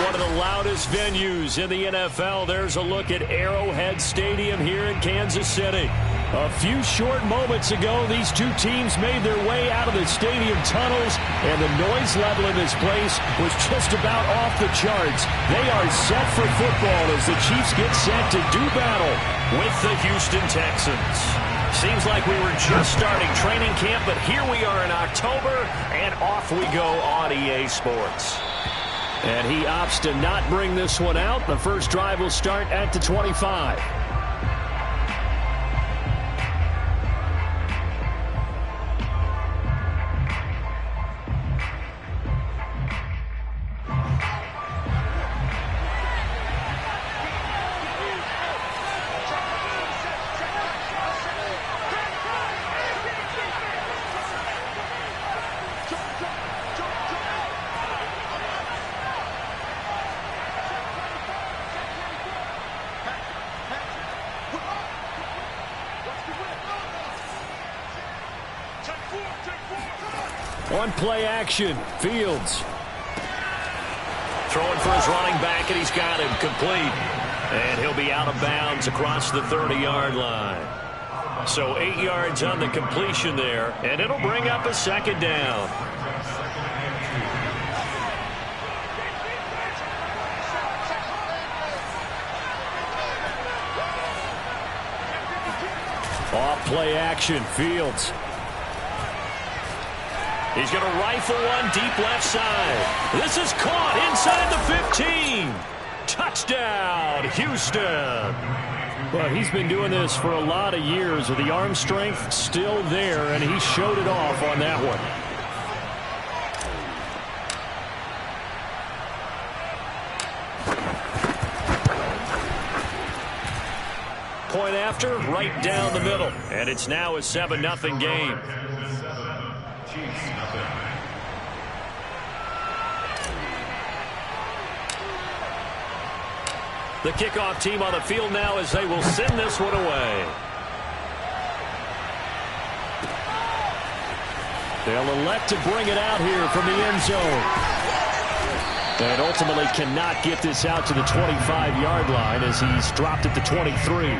one of the loudest venues in the NFL. There's a look at Arrowhead Stadium here in Kansas City. A few short moments ago, these two teams made their way out of the stadium tunnels, and the noise level in this place was just about off the charts. They are set for football as the Chiefs get set to do battle with the Houston Texans. Seems like we were just starting training camp, but here we are in October, and off we go on EA Sports. And he opts to not bring this one out. The first drive will start at the 25. One play action. Fields. Throwing for his running back, and he's got him complete. And he'll be out of bounds across the 30-yard line. So 8 yards on the completion there, and it'll bring up a second down. Off play action. Fields. He's going to rifle one deep left side. This is caught inside the 15. Touchdown, Houston. Well, he's been doing this for a lot of years with the arm strength still there, and he showed it off on that one. Point after, right down the middle. And it's now a 7-0 game. The kickoff team on the field now as they will send this one away. They'll elect to bring it out here from the end zone. And ultimately cannot get this out to the 25-yard line as he's dropped at the 23.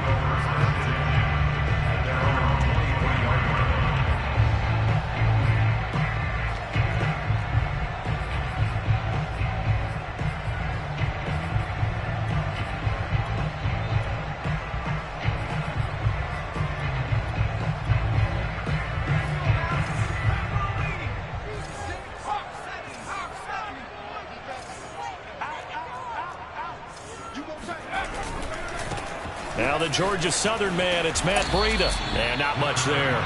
Now the Georgia Southern man, it's Matt Breida. And not much there.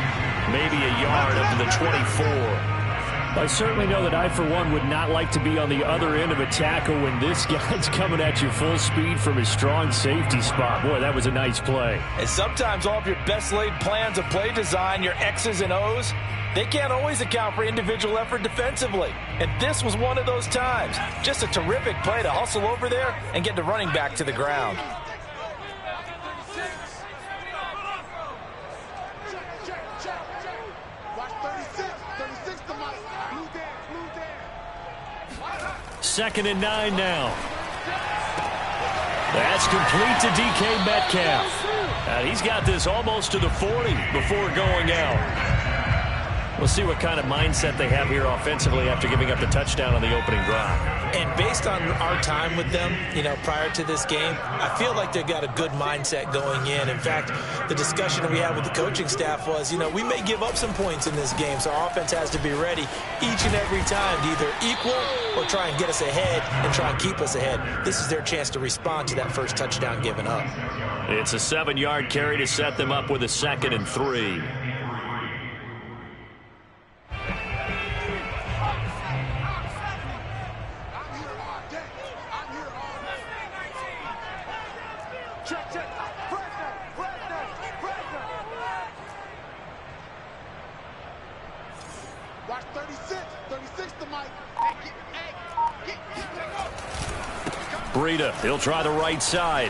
Maybe a yard up to the 24. I certainly know that I, for one, would not like to be on the other end of a tackle when this guy's coming at you full speed from his strong safety spot. Boy, that was a nice play. And sometimes all of your best laid plans of play design, your X's and O's, they can't always account for individual effort defensively. And this was one of those times. Just a terrific play to hustle over there and get the running back to the ground. Second and 9 now. That's complete to DK Metcalf. He's got this almost to the 40 before going out. We'll see what kind of mindset they have here offensively after giving up the touchdown on the opening drive. And based on our time with them, prior to this game, I feel like they've got a good mindset going in. In fact, the discussion we had with the coaching staff was, we may give up some points in this game, so our offense has to be ready each and every time to either equal or try and get us ahead and try and keep us ahead. This is their chance to respond to that first touchdown given up. It's a 7-yard carry to set them up with a 2nd and 3. Breida, he'll try the right side.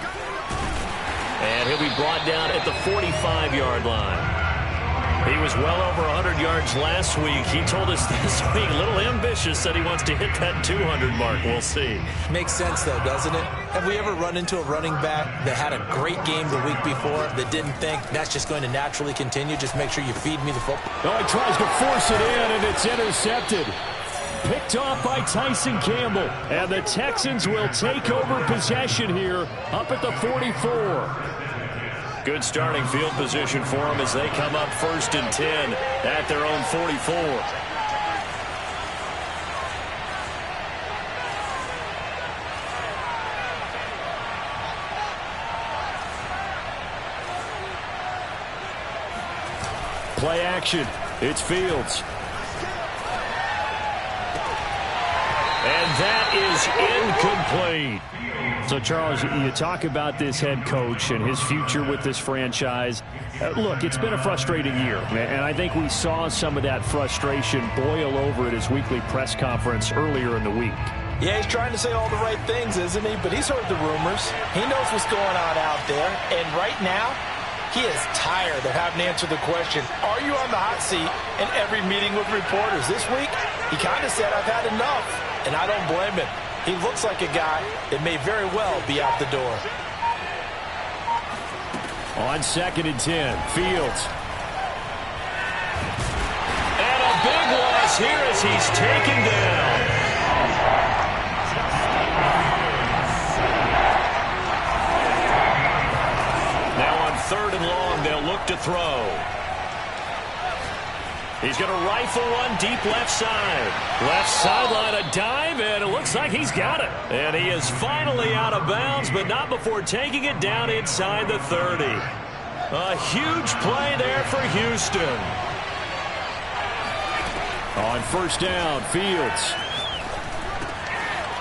And he'll be brought down at the 45-yard line. He was well over 100 yards last week. He told us this week, a little ambitious, said he wants to hit that 200 mark. We'll see. Makes sense, though, doesn't it? Have we ever run into a running back that had a great game the week before that didn't think that's just going to naturally continue? Just make sure you feed me the football. Oh, he tries to force it in, and it's intercepted. Picked off by Tyson Campbell. And the Texans will take over possession here up at the 44. Good starting field position for them as they come up 1st and 10 at their own 44. Play action. It's Fields. And that is incomplete. So, Charles, you talk about this head coach and his future with this franchise. Look, it's been a frustrating year, and I think we saw some of that frustration boil over at his weekly press conference earlier in the week. Yeah, he's trying to say all the right things, isn't he? But he's heard the rumors. He knows what's going on out there. And right now, he is tired of having to answer the question, are you on the hot seat in every meeting with reporters? This week, he kind of said, I've had enough. And I don't blame him. He looks like a guy that may very well be out the door. On 2nd and 10, Fields. And a big loss here as he's taken down. Now on 3rd and long, they'll look to throw. He's going to rifle one deep left side. Left sideline, a dive, and it looks like he's got it. And he is finally out of bounds, but not before taking it down inside the 30. A huge play there for Houston. On 1st down, Fields.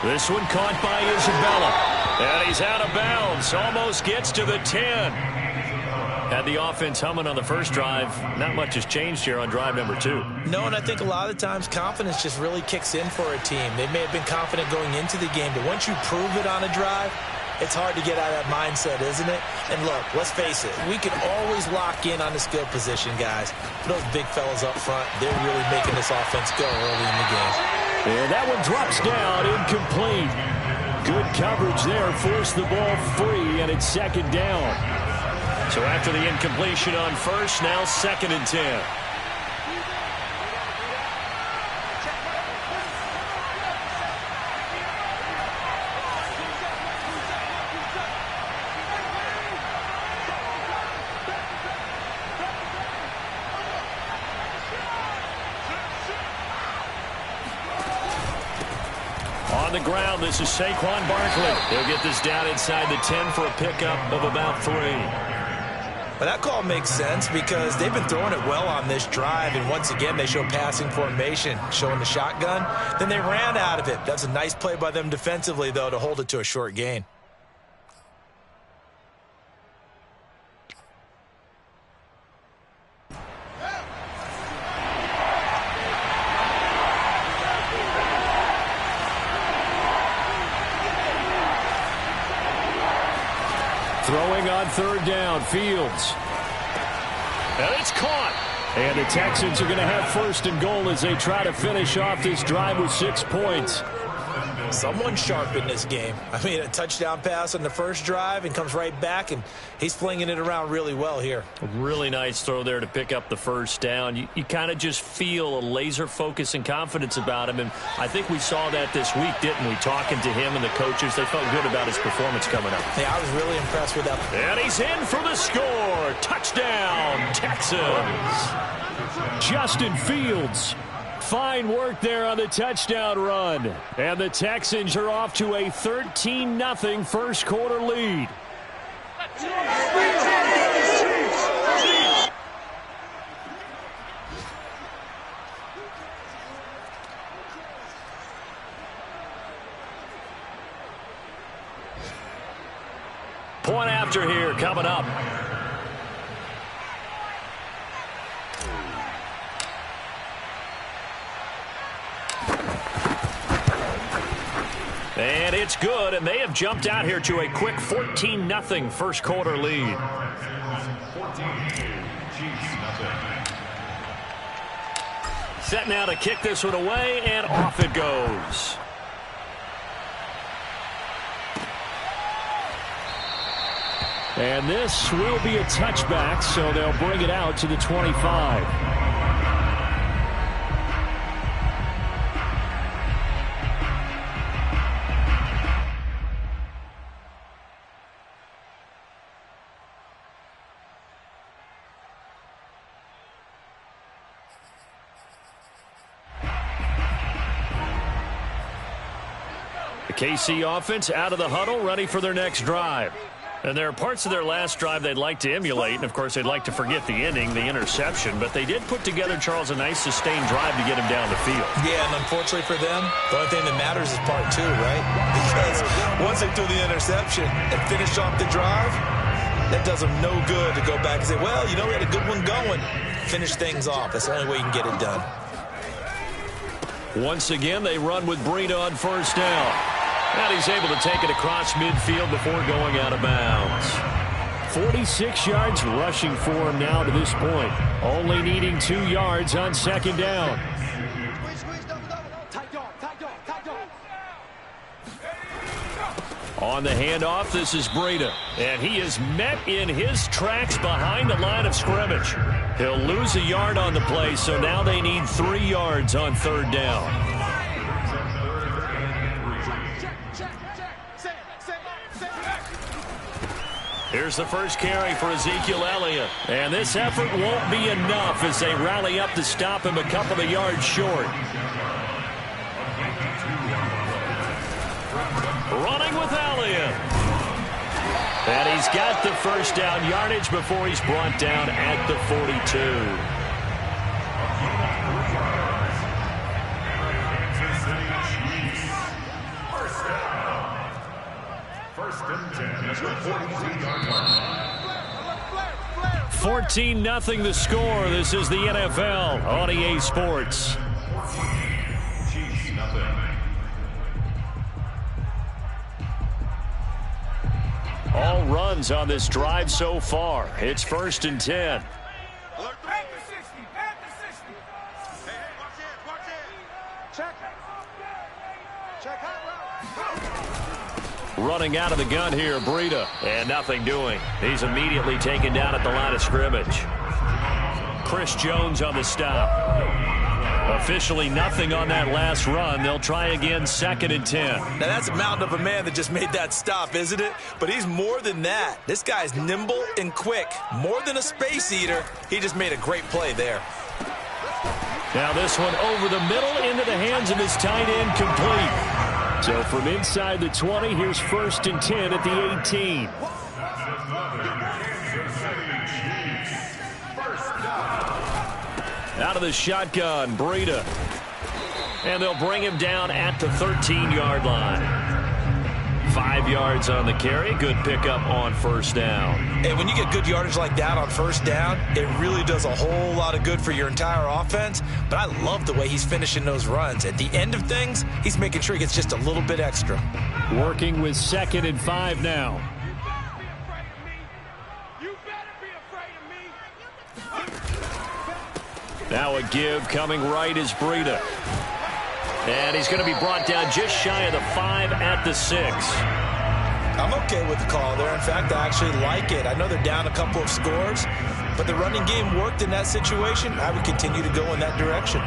This one caught by Isabella. And he's out of bounds. Almost gets to the 10. Had the offense humming on the first drive. Not much has changed here on drive number 2. No, and I think a lot of the times confidence just really kicks in for a team. They may have been confident going into the game, but once you prove it on a drive, it's hard to get out of that mindset, isn't it? And look, let's face it, we can always lock in on the skill position, guys. Those big fellas up front, they're really making this offense go early in the game. And that one drops down, incomplete. Good coverage there, forced the ball free, and it's 2nd down. So after the incompletion on 1st, now 2nd and 10. On the ground, this is Saquon Barkley. He'll get this down inside the 10 for a pickup of about 3. But that call makes sense because they've been throwing it well on this drive, and once again they show passing formation, showing the shotgun. Then they ran out of it. That's a nice play by them defensively, though, to hold it to a short gain. Throwing on 3rd down, Fields. And it's caught. And the Texans are going to have 1st and goal as they try to finish off this drive with 6 points. Someone sharp in this game. I mean, a touchdown pass on the first drive and comes right back, and he's flinging it around really well here. A really nice throw there to pick up the 1st down. You kind of just feel a laser focus and confidence about him, and I think we saw that this week, didn't we? Talking to him and the coaches, they felt good about his performance coming up. Yeah, I was really impressed with that. And he's in for the score. Touchdown, Texans. Justin Fields. Fine work there on the touchdown run. And the Texans are off to a 13-0 first quarter lead. Point after here coming up. And it's good, and they have jumped out here to a quick 14-0 first quarter lead. Set now to kick this one away, and off it goes. And this will be a touchback, so they'll bring it out to the 25. The KC offense out of the huddle, ready for their next drive. And there are parts of their last drive they'd like to emulate, and of course they'd like to forget the ending, the interception, but they did put together, Charles, a nice sustained drive to get him down the field. Yeah, and unfortunately for them, the only thing that matters is part two, right? Because once they threw the interception and finished off the drive, that does them no good to go back and say, well, you know, we had a good one going. Finish things off. That's the only way you can get it done. Once again, they run with Breida on first down. And he's able to take it across midfield before going out of bounds. 46 yards rushing for him now to this point. Only needing 2 yards on second down. On the handoff, this is Breida. And he is met in his tracks behind the line of scrimmage. He'll lose a yard on the play, so now they need 3 yards on third down. Here's the first carry for Ezekiel Elliott. And this effort won't be enough as they rally up to stop him a couple of yards short. Running with Elliott. And he's got the first down yardage before he's brought down at the 42. First and 10 at the 43-yard line. 14-0 the score. This is the NFL on EA Sports. Chiefs nothing. All runs on this drive so far. It's first and 10. Running out of the gun here, Breida. And nothing doing. He's immediately taken down at the line of scrimmage. Chris Jones on the stop. Officially nothing on that last run. They'll try again, second and 10. Now that's a mountain of a man that just made that stop, isn't it? But he's more than that. This guy's nimble and quick. More than a space eater. He just made a great play there. Now this one over the middle into the hands of his tight end, complete. So from inside the 20, here's first and 10 at the 18. Out of the shotgun, Breida. And they'll bring him down at the 13-yard line. 5 yards on the carry. Good pickup on first down. And when you get good yardage like that on first down, it really does a whole lot of good for your entire offense. But I love the way he's finishing those runs. At the end of things, he's making sure he gets just a little bit extra. Working with second and 5 now. Now a give coming right is Breida. And he's going to be brought down just shy of the 5 at the 6. I'm okay with the call there. In fact, I actually like it. I know they're down a couple of scores, but the running game worked in that situation. I would continue to go in that direction.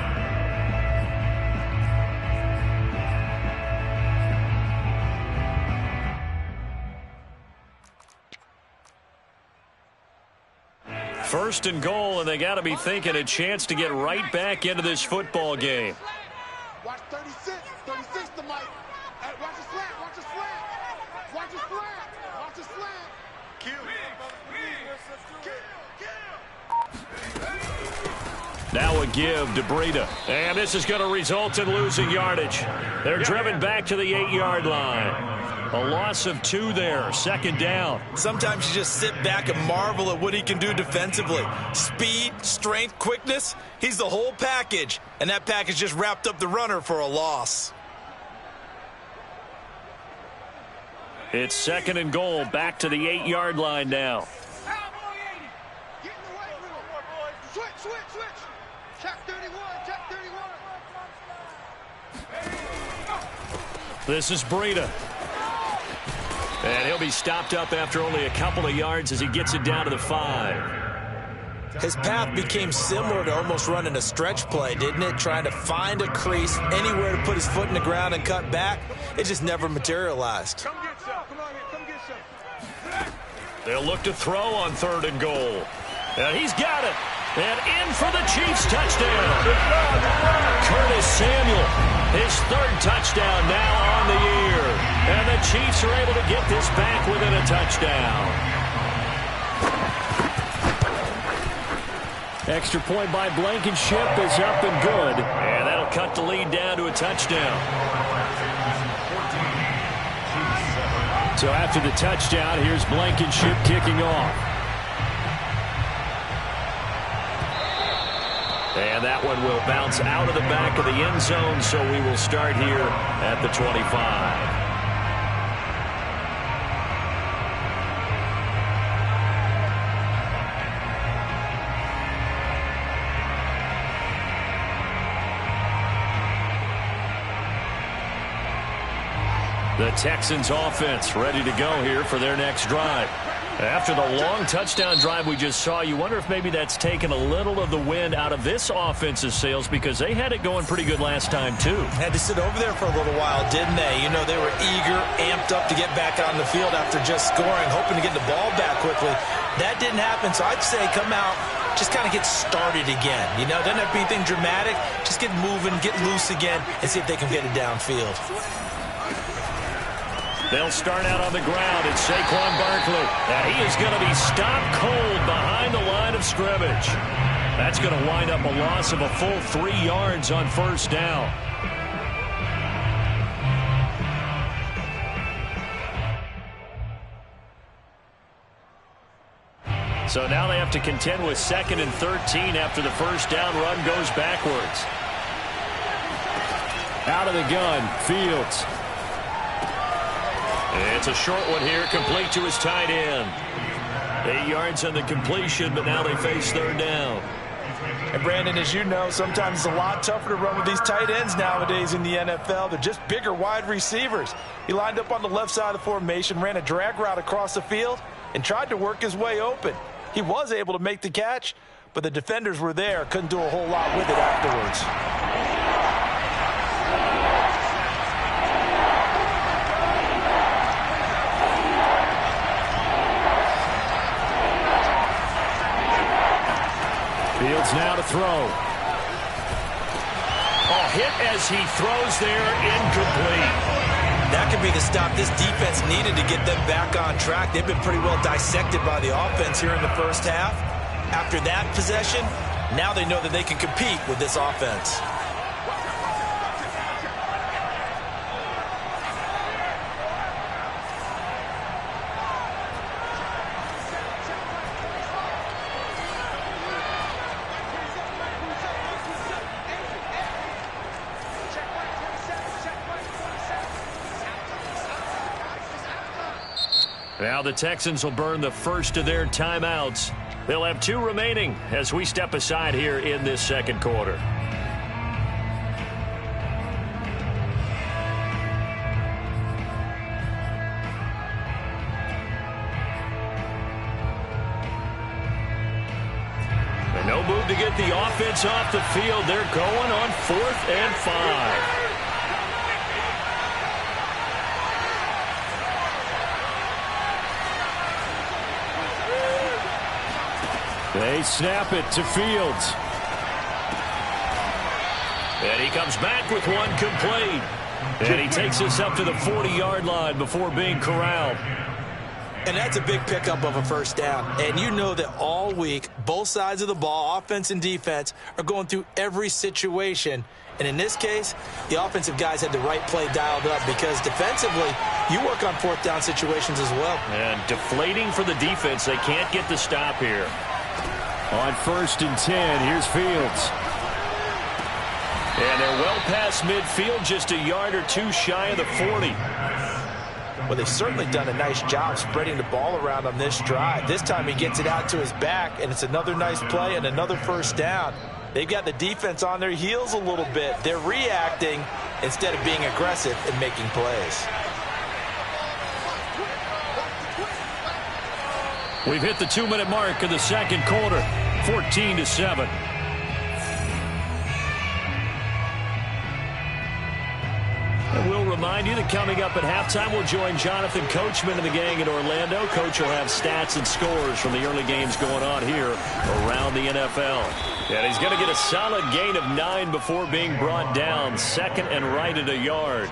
First and goal, and they got to be thinking a chance to get right back into this football game. Watch 36 to Mike. Hey, watch the slant, watch the slant. Watch the slant, watch the slant. Now a give to Breida. And this is going to result in losing yardage. They're driven back to the 8-yard line. A loss of 2 there, second down. Sometimes you just sit back and marvel at what he can do defensively. Speed, strength, quickness, he's the whole package. And that package just wrapped up the runner for a loss. It's second and goal, back to the 8-yard line now. Check 31. Check 31. This is Breida. And he'll be stopped up after only a couple of yards as he gets it down to the 5. His path became similar to almost running a stretch play, didn't it? Trying to find a crease, anywhere to put his foot in the ground and cut back. It just never materialized. Come get some. Come on here. Come get some. They'll look to throw on 3rd and goal. And he's got it. And in for the Chiefs touchdown. Curtis Samuel, his 3rd touchdown now on the year. And the Chiefs are able to get this back within a touchdown. Extra point by Blankenship is up and good. And that'll cut the lead down to a touchdown. So after the touchdown, here's Blankenship kicking off. And that one will bounce out of the back of the end zone, so we will start here at the 25. The Texans offense ready to go here for their next drive. After the long touchdown drive we just saw, you wonder if maybe that's taken a little of the wind out of this offense's sails, because they had it going pretty good last time too. Had to sit over there for a little while, didn't they? You know, they were eager, amped up to get back on the field after just scoring, hoping to get the ball back quickly. That didn't happen, so I'd say come out, just kind of get started again. You know, doesn't have to be anything dramatic. Just get moving, get loose again, and see if they can get it downfield. They'll start out on the ground. It's Saquon Barkley. And he is going to be stopped cold behind the line of scrimmage. That's going to wind up a loss of a full 3 yards on 1st down. So now they have to contend with 2nd and 13 after the 1st down run goes backwards. Out of the gun, Fields. It's a short one here, complete to his tight end. 8 yards on the completion, but now they face 3rd down. And Brandon, as you know, sometimes it's a lot tougher to run with these tight ends nowadays in the NFL. They're just bigger wide receivers. He lined up on the left side of the formation, ran a drag route across the field, and tried to work his way open. He was able to make the catch, but the defenders were there, couldn't do a whole lot with it afterwards. Fields now to throw. Oh, hit as he throws there, incomplete. That could be the stop this defense needed to get them back on track. They've been pretty well dissected by the offense here in the 1st half. After that possession, now they know that they can compete with this offense. Now the Texans will burn the first of their timeouts. They'll have 2 remaining as we step aside here in this 2nd quarter. And no move to get the offense off the field. They're going on 4th and 5. They snap it to Fields. And he comes back with one complete. And he takes us up to the 40-yard line before being corralled. And that's a big pickup of a 1st down. And you know that all week, both sides of the ball, offense and defense, are going through every situation. And in this case, the offensive guys had the right play dialed up, because defensively, you work on 4th down situations as well. And deflating for the defense. They can't get the stop here. On 1st and 10, here's Fields. And they're well past midfield, just a yard or 2 shy of the 40. Well, they've certainly done a nice job spreading the ball around on this drive. This time he gets it out to his back, and it's another nice play and another 1st down. They've got the defense on their heels a little bit. They're reacting instead of being aggressive and making plays. We've hit the 2-minute mark in the second quarter, 14-7. And we'll remind you that coming up at halftime, we'll join Jonathan Coachman and the gang in Orlando. Coach will have stats and scores from the early games going on here around the NFL. And he's going to get a solid gain of 9 before being brought down, second and right at a yard.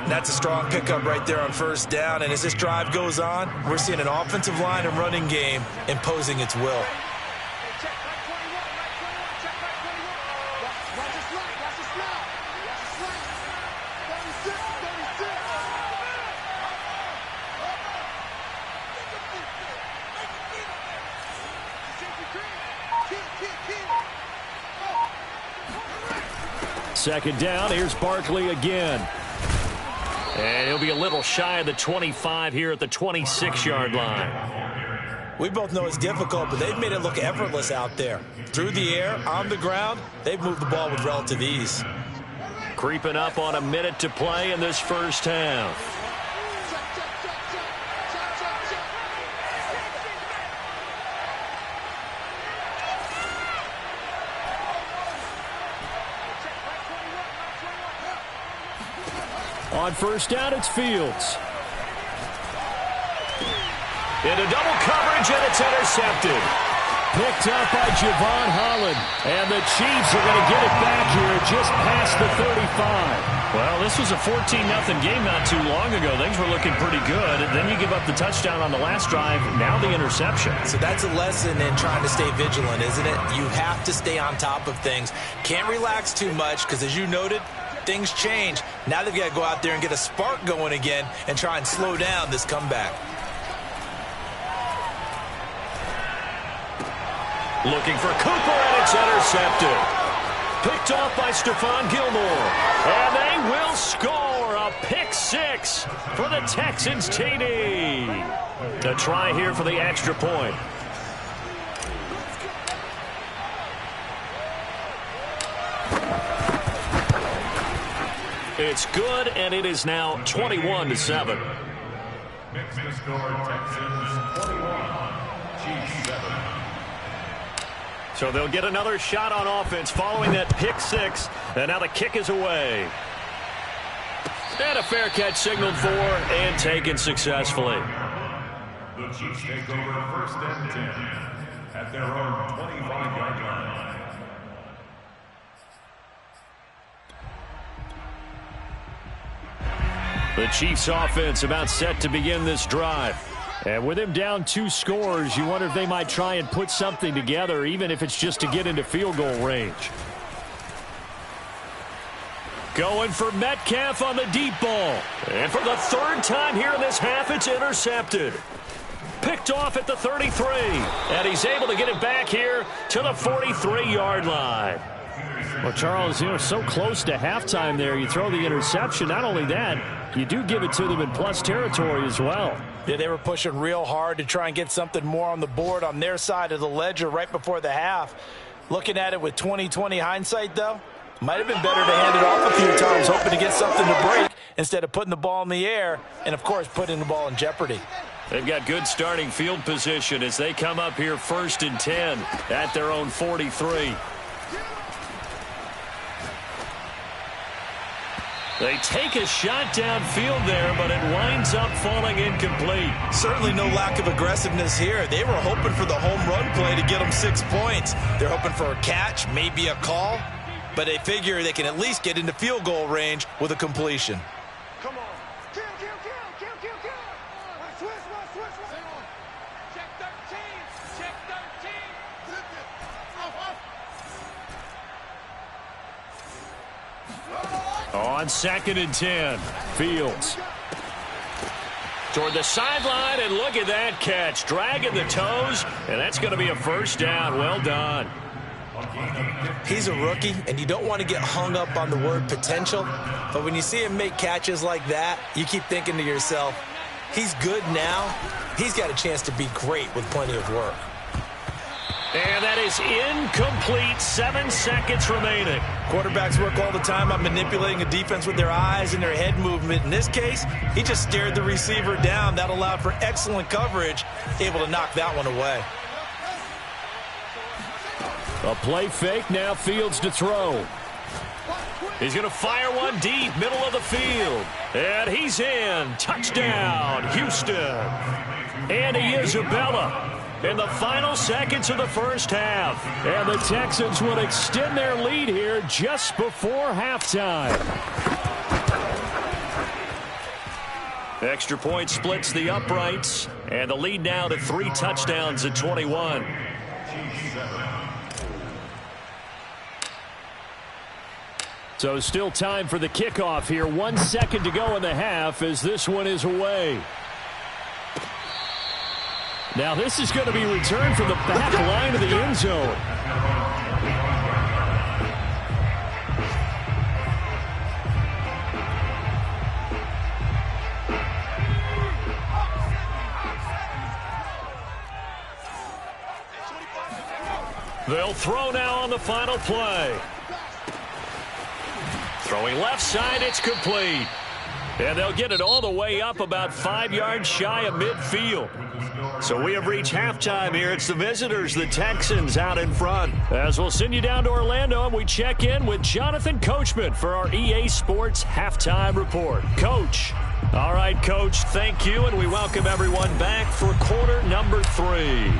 That's a strong pickup right there on first down. And as this drive goes on, we're seeing an offensive line and running game imposing its will. Second down, here's Barkley again. And he'll be a little shy of the 25 here at the 26-yard line. We both know it's difficult, but they've made it look effortless out there. Through the air, on the ground, they've moved the ball with relative ease. Creeping up on a minute to play in this first half. On first down, it's Fields. Into double coverage, and it's intercepted. Picked up by Javon Holland. And the Chiefs are going to get it back here just past the 35. Well, this was a 14-0 game not too long ago. Things were looking pretty good. And then you give up the touchdown on the last drive. Now the interception. So that's a lesson in trying to stay vigilant, isn't it? You have to stay on top of things. Can't relax too much because, as you noted, things change. Now they've got to go out there and get a spark going again and try and slow down this comeback. Looking for Cooper, and it's intercepted. Picked off by Stephon Gilmore. And they will score a pick six for the Texans TD. The try here for the extra point. It's good, and it is now 21-7. Makes the score Texans 21, Chiefs 7. So they'll get another shot on offense following that pick six, and now the kick is away. And a fair catch signaled for and taken successfully. The Chiefs take over first and 10 at their own 25-yard line. The Chiefs offense about set to begin this drive. And with him down 2 scores, you wonder if they might try and put something together, even if it's just to get into field goal range. Going for Metcalf on the deep ball. And for the third time here in this half, it's intercepted. Picked off at the 33. And he's able to get it back here to the 43-yard line. Well, Charles, so close to halftime there. You throw the interception. Not only that, you do give it to them in plus territory as well. Yeah, they were pushing real hard to try and get something more on the board on their side of the ledger right before the half. Looking at it with 20/20 hindsight, though, might have been better to hand it off a few times, hoping to get something to break instead of putting the ball in the air and, of course, putting the ball in jeopardy. They've got good starting field position as they come up here 1st and 10 at their own 43. They take a shot downfield there, but it winds up falling incomplete. Certainly no lack of aggressiveness here. They were hoping for the home run play to get them 6 points. They're hoping for a catch, maybe a call, but they figure they can at least get into field goal range with a completion. Come on. Kill. Switch. Check 13. Flip it. On 2nd and 10, Fields. Toward the sideline, and look at that catch. Dragging the toes, and that's going to be a first down. Well done. He's a rookie, and you don't want to get hung up on the word potential. But when you see him make catches like that, you keep thinking to yourself, he's good now. He's got a chance to be great with plenty of work. And that is incomplete. 7 seconds remaining. Quarterbacks work all the time on manipulating a defense with their eyes and their head movement. In this case, he just stared the receiver down. That allowed for excellent coverage, able to knock that one away. A play fake, now Fields to throw. He's going to fire one deep, middle of the field. And he's in. Touchdown, Houston. Andy Isabella in the final seconds of the first half. And the Texans will extend their lead here just before halftime. Extra point splits the uprights. And the lead now to 3 touchdowns at 21. So still time for the kickoff here. 1 second to go in the half as this one is away. Now this is going to be returned from the back line of the end zone. They'll throw now on the final play. Throwing left side, it's complete. And they'll get it all the way up about 5 yards shy of midfield. So we have reached halftime here. It's the visitors, the Texans, out in front. As we'll send you down to Orlando, and we check in with Jonathan Coachman for our EA Sports Halftime Report. Coach. All right, Coach, thank you, and we welcome everyone back for quarter number 3.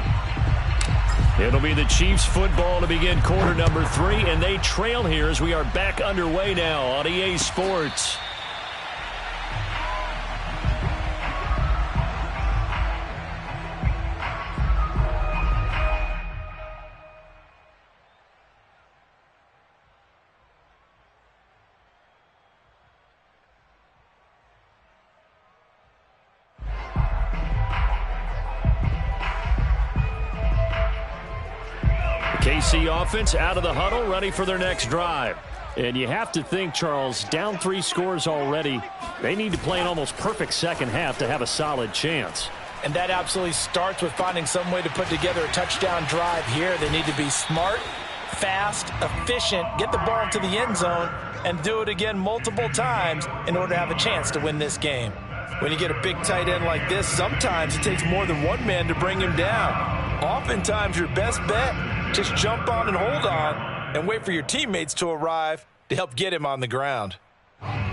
It'll be the Chiefs football to begin quarter number 3, and they trail here as we are back underway now on EA Sports. KC offense out of the huddle, ready for their next drive. And you have to think, Charles, down 3 scores already. They need to play an almost perfect second half to have a solid chance. And that absolutely starts with finding some way to put together a touchdown drive here. They need to be smart, fast, efficient, get the ball into the end zone, and do it again multiple times in order to have a chance to win this game. When you get a big tight end like this, sometimes it takes more than one man to bring him down. Oftentimes, your best bet, just jump on and hold on and wait for your teammates to arrive to help get him on the ground.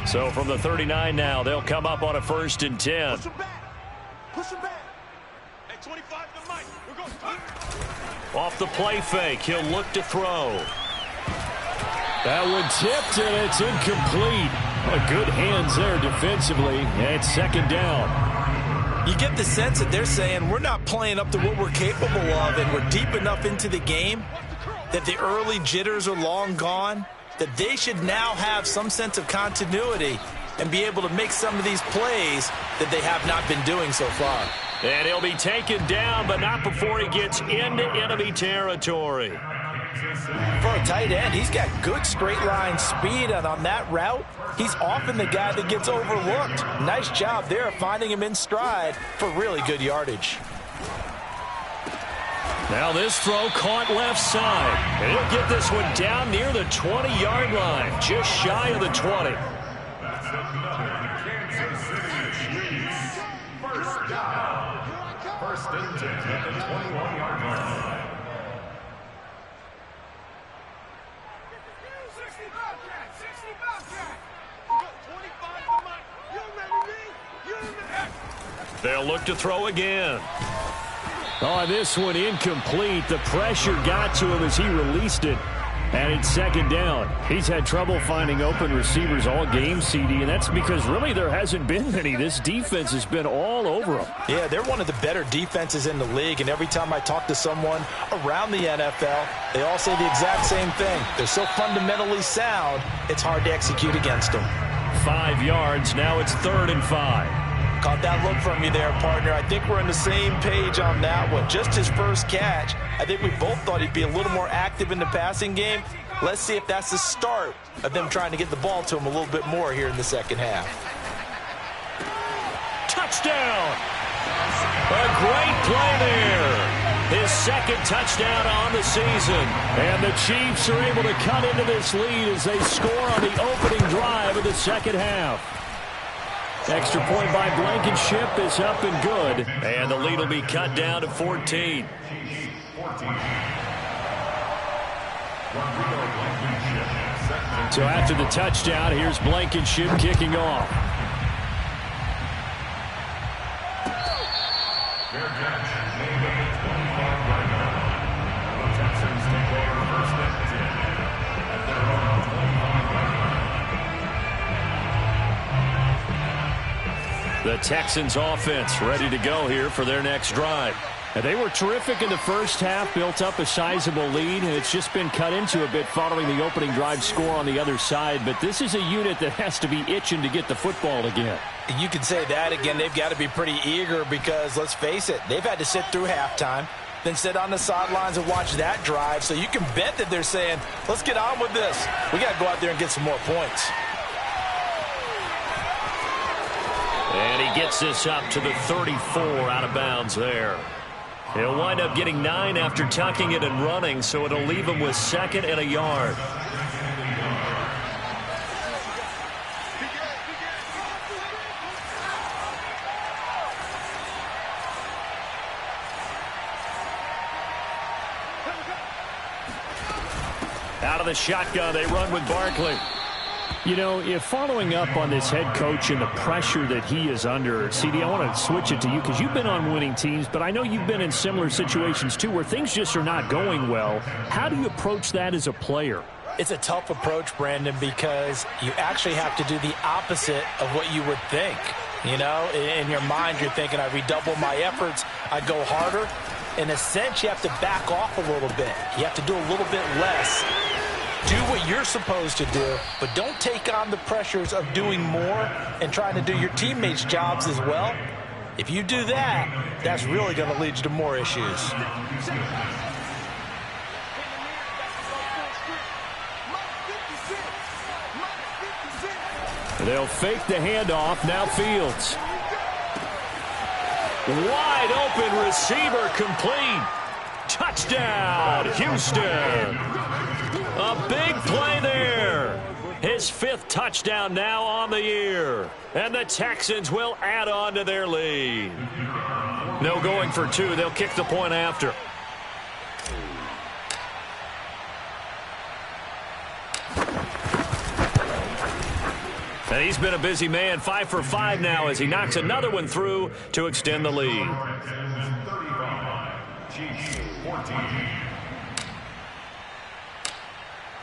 So from the 39 now, they'll come up on a 1st and 10. Push him back. Push him back. Hey, 25 to Mike. We're going. Off the play fake, he'll look to throw. That one tipped, and it's incomplete. Good hands there defensively. It's 2nd down. You get the sense that they're saying we're not playing up to what we're capable of, and we're deep enough into the game that the early jitters are long gone, that they should now have some sense of continuity and be able to make some of these plays that they have not been doing so far. And he'll be taken down, but not before he gets into enemy territory. For a tight end, he's got good straight line speed, and on that route, he's often the guy that gets overlooked. Nice job there of finding him in stride for really good yardage. Now this throw caught left side. And he'll get this one down near the 20-yard line, just shy of the 20. That's another Kansas City Chiefs first down. 1st and 10 at the 21-yard line. They'll look to throw again. Oh, this one incomplete. The pressure got to him as he released it. And it's 2nd down. He's had trouble finding open receivers all game, CD, and that's because really there hasn't been many. This defense has been all over them. Yeah, they're one of the better defenses in the league, and every time I talk to someone around the NFL, they all say the exact same thing. They're so fundamentally sound, it's hard to execute against them. 5 yards. Now it's 3rd and 5. Caught that look from you there, partner. I think we're on the same page on that one. Just his first catch. I think we both thought he'd be a little more active in the passing game. Let's see if that's the start of them trying to get the ball to him a little bit more here in the second half. Touchdown! A great play there. His second touchdown on the season. And the Chiefs are able to cut into this lead as they score on the opening drive of the second half. Extra point by Blankenship is up and good. And the lead will be cut down to 14. So after the touchdown, here's Blankenship kicking off. The Texans offense ready to go here for their next drive. And they were terrific in the first half, built up a sizable lead, and it's just been cut into a bit following the opening drive score on the other side. But this is a unit that has to be itching to get the football again. You can say that again. They've got to be pretty eager because, let's face it, they've had to sit through halftime, then sit on the sidelines and watch that drive. So you can bet that they're saying, let's get on with this. We got to go out there and get some more points. And he gets this up to the 34 out of bounds there. He'll wind up getting 9 after tucking it and running, so it'll leave him with 2nd and a yard. Out of the shotgun, they run with Barkley. You know, if following up on this head coach and the pressure that he is under, CD, I want to switch it to you because you've been on winning teams, but I know you've been in similar situations too where things just are not going well. How do you approach that as a player? It's a tough approach, Brandon, because you actually have to do the opposite of what you would think. You know, in your mind, you're thinking, I redouble my efforts, I go harder. In a sense, you have to back off a little bit. You have to do a little bit less. Do what you're supposed to do, but don't take on the pressures of doing more and trying to do your teammates' jobs as well. If you do that, that's really going to lead you to more issues. They'll fake the handoff. Now Fields. Wide open receiver complete. Touchdown, Houston. A big play there. His 5th touchdown now on the year. And the Texans will add on to their lead. No going for 2. They'll kick the point after. And he's been a busy man. 5 for 5 now as he knocks another one through to extend the lead.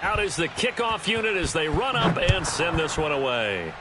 Out is the kickoff unit as they run up and send this one away.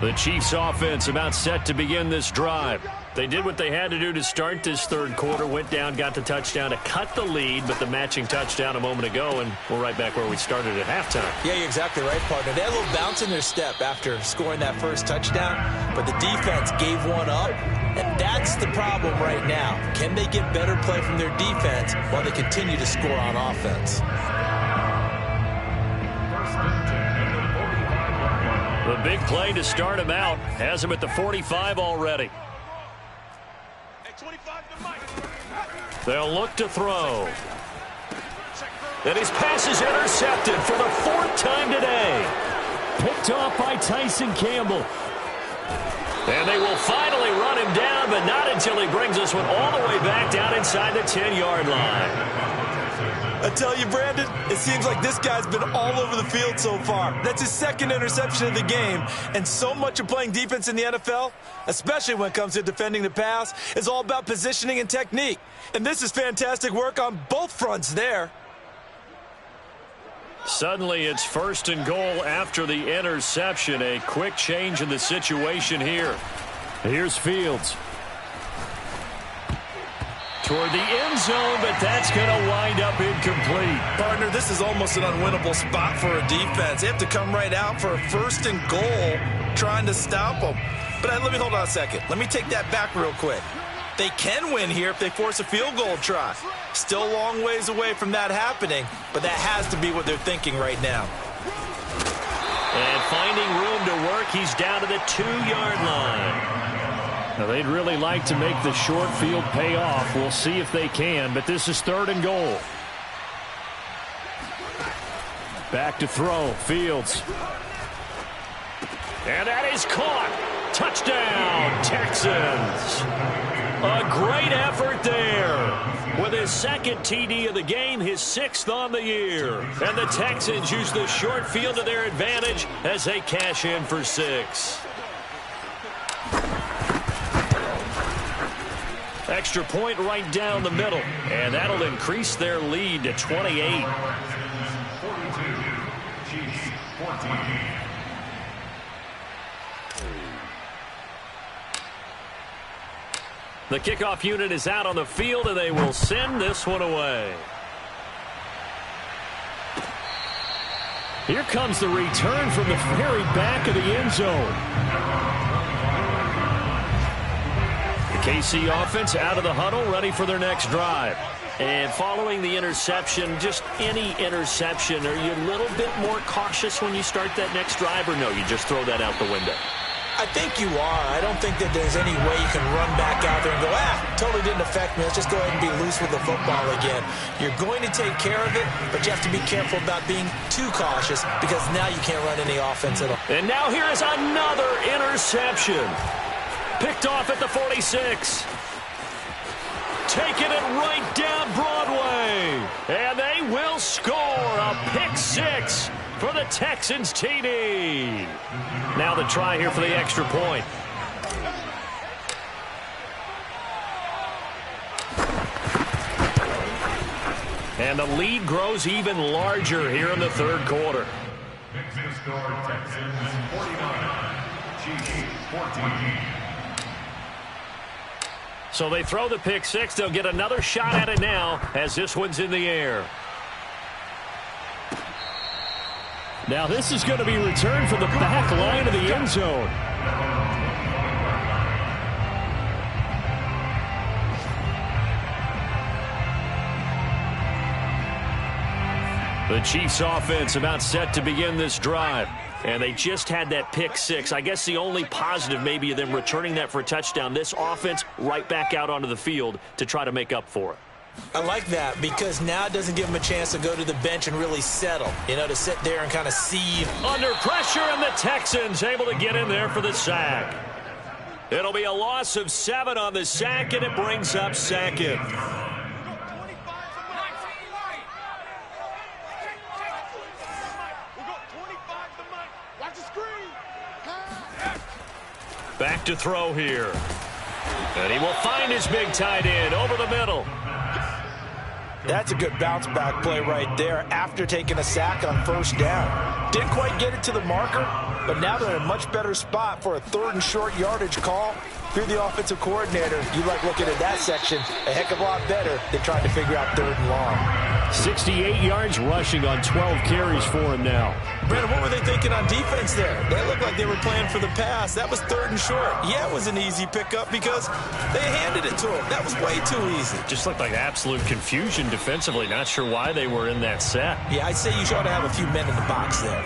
The Chiefs offense about set to begin this drive. They did what they had to do to start this third quarter, went down, got the touchdown to cut the lead, but the matching touchdown a moment ago, and we're right back where we started at halftime. Yeah, you're exactly right, partner. They had a little bounce in their step after scoring that first touchdown, but the defense gave one up, and that's the problem right now. Can they get better play from their defense while they continue to score on offense? The big play to start him out has him at the 45 already. They'll look to throw. And his pass is intercepted for the 4th time today. Picked off by Tyson Campbell. And they will finally run him down, but not until he brings this one all the way back down inside the 10-yard line. I tell you, Brandon, it seems like this guy's been all over the field so far. That's his 2nd interception of the game. And so much of playing defense in the NFL, especially when it comes to defending the pass, is all about positioning and technique. And this is fantastic work on both fronts there. Suddenly it's 1st and goal after the interception. A quick change in the situation here. Here's Fields. toward the end zone, but that's going to wind up incomplete. Partner, this is almost an unwinnable spot for a defense. They have to come right out for a 1st and goal trying to stop them. But let me hold on a second. Let me take that back real quick. They can win here if they force a field goal try. Still a long ways away from that happening, but that has to be what they're thinking right now. And finding room to work, he's down to the 2-yard line. Now, they'd really like to make the short field pay off. We'll see if they can, but this is 3rd and goal. Back to throw, Fields. And that is caught. Touchdown, Texans. A great effort there. With his 2nd TD of the game, his 6th on the year. And the Texans use the short field to their advantage as they cash in for 6. Extra point right down the middle. And that'll increase their lead to 28. 42, Chiefs 14. The kickoff unit is out on the field, and they will send this one away. Here comes the return from the very back of the end zone. The KC offense out of the huddle, ready for their next drive. And following the interception, just any interception, are you a little bit more cautious when you start that next drive, or no, you just throw that out the window? I think you are. I don't think that there's any way you can run back out there and go, totally didn't affect me. Let's just go ahead and be loose with the football again. You're going to take care of it, but you have to be careful about being too cautious because now you can't run any offense at all. And now here is another interception. Picked off at the 46. Taking it right down Broadway. And they will score a pick 6 for the Texans TD. Now the try here for the extra point. And the lead grows even larger here in the 3rd quarter. Texans score, Texans 49, Chiefs 14. So they throw the pick 6. They'll get another shot at it now as this one's in the air. Now this is going to be returned from the back line of the end zone. The Chiefs offense about set to begin this drive. And they just had that pick 6. I guess the only positive maybe of them returning that for a touchdown. This offense right back out onto the field to try to make up for it. I like that because now it doesn't give them a chance to go to the bench and really settle, to sit there and kind of seethe. Under pressure, and the Texans able to get in there for the sack. It'll be a loss of 7 on the sack, and it brings up 2nd. Back to throw here. And he will find his big tight end over the middle. That's a good bounce-back play right there after taking a sack on 1st down. Didn't quite get it to the marker, but now they're in a much better spot for a 3rd and short yardage call. If you're the offensive coordinator, you like looking at that section a heck of a lot better than trying to figure out 3rd and long. 68 yards rushing on 12 carries for him now. Brandon, what were they thinking on defense there? They looked like they were playing for the pass. That was 3rd and short. Yeah, it was an easy pickup because they handed it to him. That was way too easy. Just looked like absolute confusion defensively. Not sure why they were in that set. Yeah, I'd say you ought to have a few men in the box there.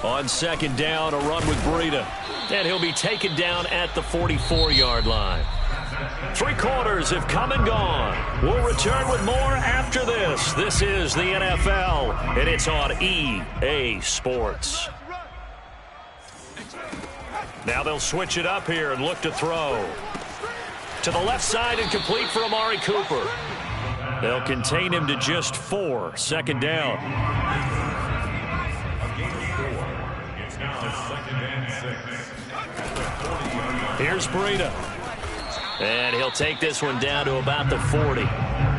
On 2nd down, a run with Breida. And he'll be taken down at the 44-yard line. 3 quarters have come and gone. We'll return with more after this. This is the NFL, and it's on EA Sports. Now they'll switch it up here and look to throw. To the left side and complete for Amari Cooper. They'll contain him to just 4. 2nd down. It's now 2nd and 6. Here's Breida. And he'll take this one down to about the 40.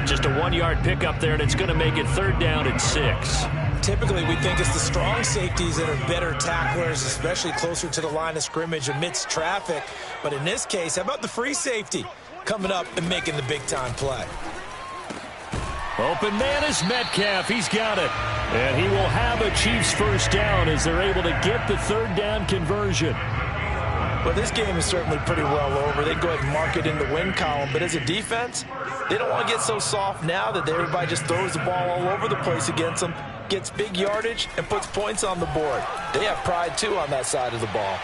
Just a 1-yard pickup there, and it's going to make it 3rd down and 6. typically we think it's the strong safeties that are better tacklers, especially closer to the line of scrimmage amidst traffic. But in this case, how about the free safety coming up and making the big-time play? Open man is Metcalf. He's got it. And he will have a Chiefs first down as they're able to get the third down conversion. Well, this game is certainly pretty well over. They go ahead and mark it in the win column. But as a defense, they don't want to get so soft now that everybody just throws the ball all over the place against them, gets big yardage, and puts points on the board. They have pride, too, on that side of the ball.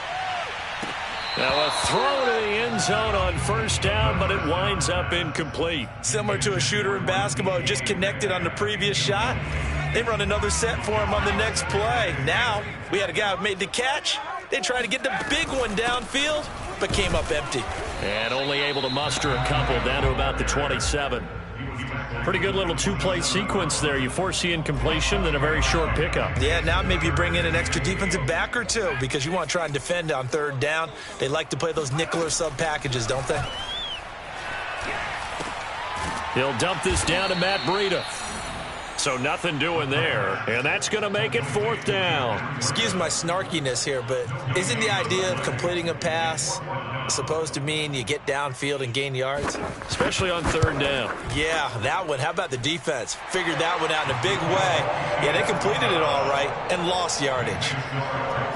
Now a throw to the end zone on first down, but it winds up incomplete. Similar to a shooter in basketball who just connected on the previous shot. They run another set for him on the next play. Now we had a guy who made the catch. They tried to get the big one downfield, but came up empty. And only able to muster a couple down to about the 27. Pretty good little two-play sequence there. You force the incompletion, then a very short pickup. Yeah, now maybe you bring in an extra defensive back or two because you want to try and defend on third down. They like to play those nickel or sub packages, don't they? He'll dump this down to Matt Breida. So nothing doing there, and that's going to make it fourth down. Excuse my snarkiness here, but isn't the idea of completing a pass supposed to mean you get downfield and gain yards? Especially on third down. Yeah, that one. How about the defense? Figured that one out in a big way. Yeah, they completed it all right and lost yardage.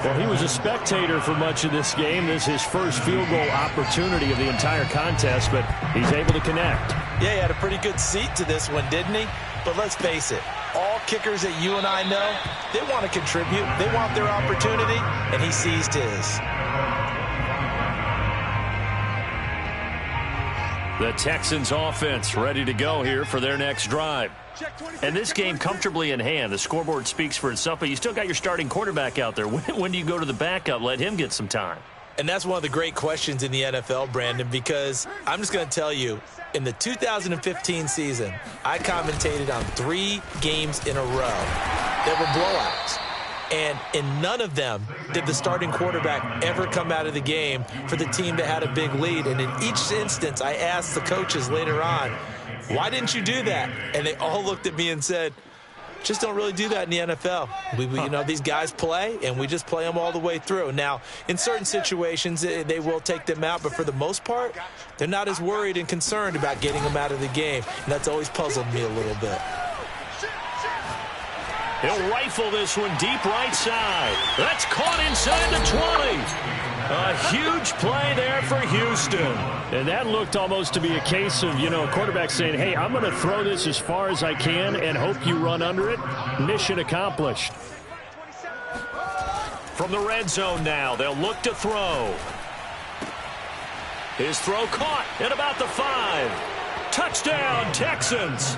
Well, he was a spectator for much of this game. This is his first field goal opportunity of the entire contest, but he's able to connect. Yeah, he had a pretty good seat to this one, didn't he? But let's face it, all kickers that you and I know, they want to contribute. They want their opportunity, and he seized his. The Texans offense ready to go here for their next drive. And this game comfortably in hand. The scoreboard speaks for itself, but you still got your starting quarterback out there. When do you go to the backup? Let him get some time. And that's one of the great questions in the NFL, Brandon, because I'm just going to tell you, in the 2015 season, I commentated on 3 games in a row. They were blowouts. And in none of them did the starting quarterback ever come out of the game for the team that had a big lead. And in each instance, I asked the coaches later on, why didn't you do that? And they all looked at me and said, just don't really do that in the NFL. You know, these guys play, and we just play them all the way through. Now, in certain situations, they will take them out, but for the most part, they're not as worried and concerned about getting them out of the game, and that's always puzzled me a little bit. He'll rifle this one deep right side. That's caught inside the 20. A huge play there for Houston. And that looked almost to be a case of, you know, a quarterback saying, hey, I'm going to throw this as far as I can and hope you run under it. Mission accomplished. From the red zone now, they'll look to throw. His throw caught at about the 5. Touchdown, Texans.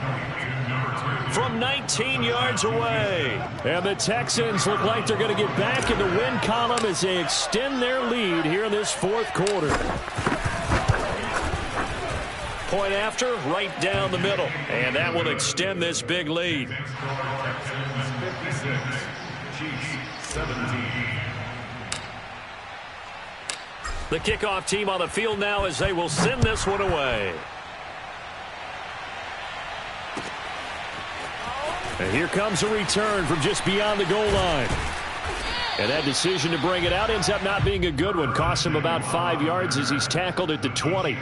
From 19 yards away. And the Texans look like they're going to get back in the win column as they extend their lead here in this fourth quarter. Point after, right down the middle. And that will extend this big lead. Texans 56, Chiefs 17. The kickoff team on the field now as they will send this one away. And here comes a return from just beyond the goal line. And that decision to bring it out ends up not being a good one. Costs him about 5 yards as he's tackled at the 20. The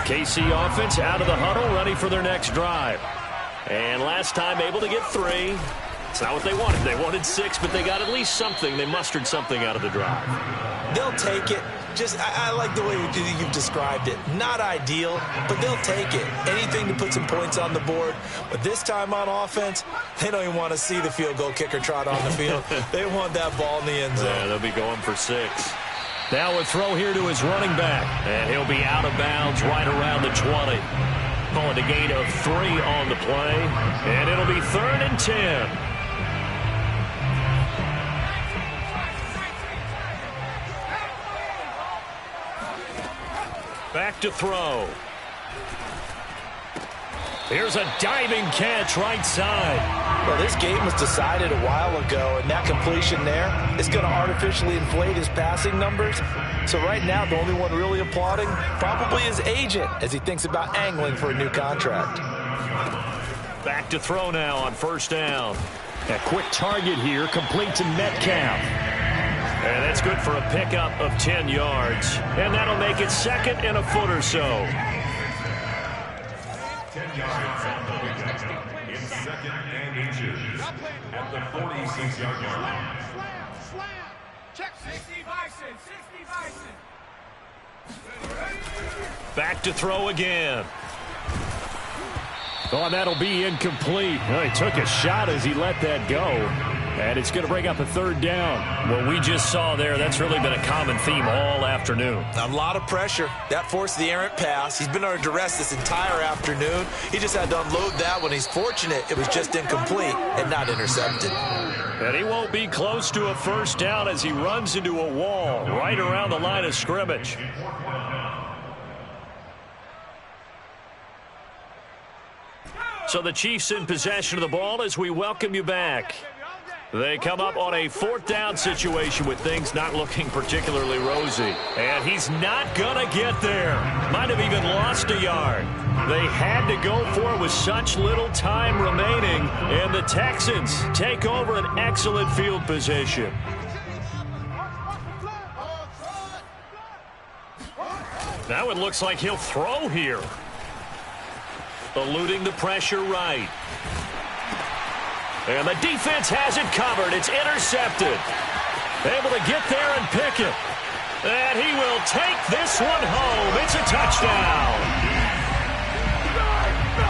KC offense out of the huddle, ready for their next drive. And last time able to get 3. It's not what they wanted. They wanted 6, but they got at least something. They mustered something out of the drive. They'll take it. I like the way you've described it. Not ideal, but they'll take it. Anything to put some points on the board. But this time on offense, they don't even want to see the field goal kicker trot on the field. They want that ball in the end zone. Yeah, they'll be going for 6. Now a throw here to his running back. And he'll be out of bounds right around the 20. Calling a gain of 3 on the play. And it'll be 3rd and 10. Back to throw. Here's a diving catch right side. Well, this game was decided a while ago, and that completion there is going to artificially inflate his passing numbers. So right now, the only one really applauding probably his agent as he thinks about angling for a new contract. Back to throw now on first down. A quick target here, complete to Metcalf. And that's good for a pickup of 10 yards. And that'll make it second and a foot or so. 10 yards on the pickup. In second and inches. At the 46-yard line. Slam. Check. 60 Bison. 60 Bison. Back to throw again. Oh, and that'll be incomplete. Well, he took a shot as he let that go. And it's going to bring up a third down. What we just saw there, that's really been a common theme all afternoon. A lot of pressure. That forced the errant pass. He's been under duress this entire afternoon. He just had to unload that one. He's fortunate it was just incomplete and not intercepted. And he won't be close to a first down as he runs into a wall right around the line of scrimmage. So the Chiefs in possession of the ball as we welcome you back. They come up on a fourth down situation with things not looking particularly rosy. And he's not going to get there. Might have even lost a yard. They had to go for it with such little time remaining. And the Texans take over an excellent field position. Now it looks like he'll throw here. Eluding the pressure right. And the defense has it covered. It's intercepted. Able to get there and pick it. And he will take this one home. It's a touchdown.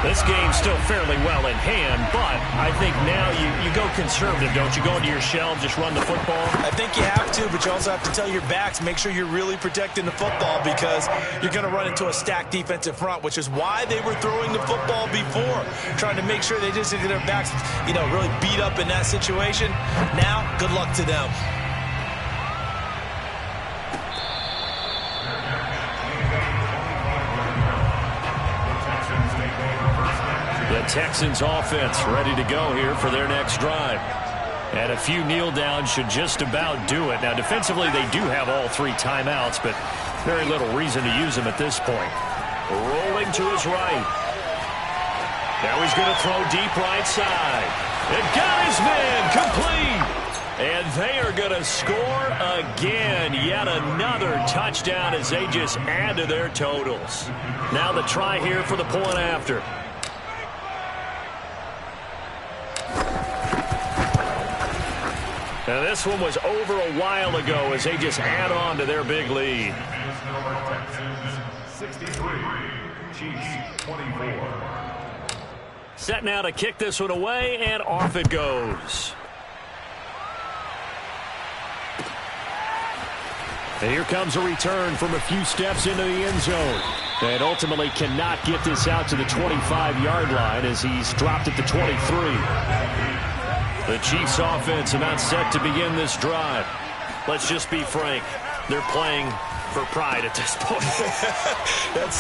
This game's still fairly well in hand, but I think now you go conservative, don't you? Go into your shell and just run the football? I think you have to, but you also have to tell your backs, make sure you're really protecting the football because you're going to run into a stacked defensive front, which is why they were throwing the football before, trying to make sure they just get their backs, really beat up in that situation. Now, good luck to them. The Texans offense ready to go here for their next drive. And a few kneel downs should just about do it. Now, defensively, they do have all three timeouts, but very little reason to use them at this point. Rolling to his right. Now he's going to throw deep right side. And got his man complete. And they are going to score again. Yet another touchdown as they just add to their totals. Now the try here for the point after. Now this one was over a while ago as they just add on to their big lead. 63, Chiefs 24. Set now to kick this one away, and off it goes. And here comes a return from a few steps into the end zone. And ultimately cannot get this out to the 25-yard line as he's dropped at the 23. The Chiefs offense about set to begin this drive. Let's just be frank. They're playing for pride at this point.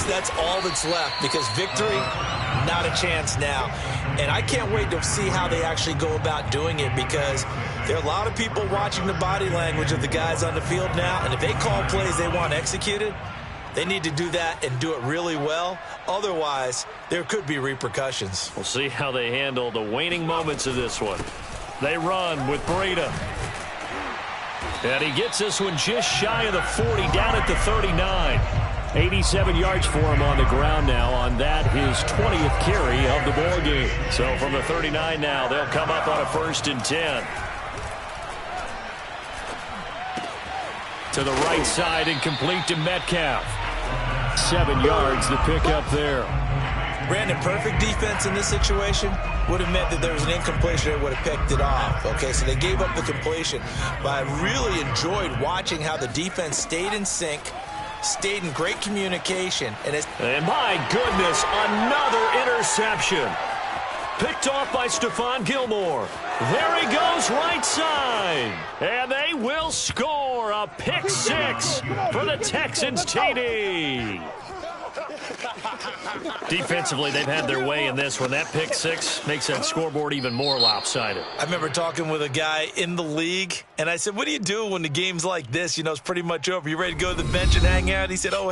That's all that's left because victory, not a chance now. And I can't wait to see how they actually go about doing it because there are a lot of people watching the body language of the guys on the field now. And if they call plays they want executed, they need to do that and do it really well. Otherwise, there could be repercussions. We'll see how they handle the waning moments of this one. They run with Breda. And he gets this one just shy of the 40, down at the 39. 87 yards for him on the ground now on that, his 20th carry of the ball game. So from the 39 now, they'll come up on a 1st and 10. To the right side and complete to Metcalf. 7 yards the pick up there. Brandon, perfect defense in this situation would have meant that there was an incompletion. They would have picked it off. Okay, so they gave up the completion. But I really enjoyed watching how the defense stayed in sync, stayed in great communication. And my goodness, another interception. Picked off by Stephon Gilmore. There he goes right side. And they will score a pick six for the Texans TD. Defensively, they've had their way in this one. That pick six makes that scoreboard even more lopsided. I remember talking with a guy in the league, and I said, what do you do when the game's like this? You know, it's pretty much over. You ready to go to the bench and hang out? He said, oh,